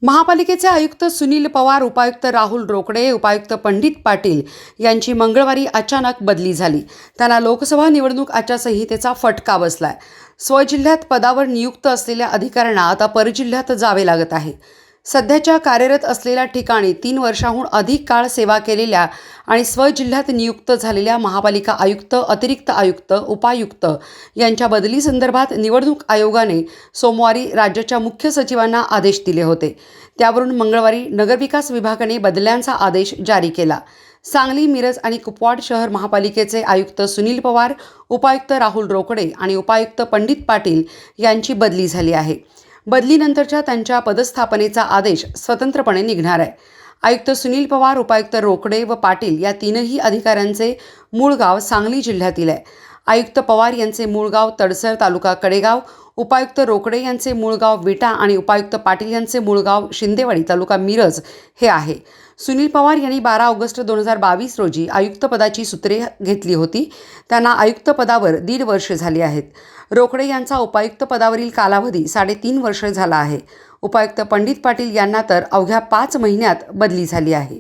महापालिकेचे आयुक्त सुनील पवार, उपायुक्त राहुल रोकडे, उपायुक्त पंडित पाटील यांची मंगळवारी अचानक बदली झाली। त्यांना लोकसभा निवडणूक आचारसंहितेचा फटका बसलाय। स्वजिल्ह्यात पदावर नियुक्त असलेल्या अधिकाऱ्यांना आता परजिल्ह्यात जावे लागत आहे। सध्याच्या कार्यरत असलेल्या ठिकाणी 3 वर्षांहून अधिक काळ सेवा केलेल्या आणि स्वजिल्ह्यात नियुक्त झालेल्या महापालिका आयुक्त, अतिरिक्त आयुक्त, उपायुक्त यांच्या बदली संदर्भात निवडणूक आयोगाने सोमवारी राज्याच्या मुख्य सचिवांना आदेश दिले होते। त्यावरून मंगळवारी नगरविकास विभागाने बदल्यांचा आदेश जारी केला। सांगली, मिरज आणि कुपवाड शहर महापालिकेचे आयुक्त सुनील पवार, उपायुक्त राहुल रोकडे आणि उपायुक्त पंडित पाटील यांची बदली झाली आहे। बदलीनंतरच्या त्यांच्या पदस्थापनेचा आदेश स्वतंत्रपणे निघणार आहे। आयुक्त सुनील पवार, उपायुक्त रोकडे व पाटील या तीनही अधिकाऱ्यांचे मूळ गाव सांगली जिल्ह्यातील आहे। आयुक्त पवार यांचे मूळ गाव तडसर, तालुका कडेगाव, उपायुक्त रोकडे यांचे मूळ गाव विटा आणि उपायुक्त पाटील यांचे मूळ गाव शिंदेवाडी, तालुका मिरज हे आहे। सुनील पवार यांनी 12 ऑगस्ट 2022 रोजी आयुक्तपदाची सूत्रे घेतली होती। त्यांना आयुक्तपदावर 1.5 वर्ष झाली आहेत। रोकडे यांचा उपायुक्त पदावरील कालावधी 3.5 वर्ष झाला आहे। उपायुक्त पंडित पाटील यांना तर अवघ्या 5 महिन्यात बदली झाली आहे।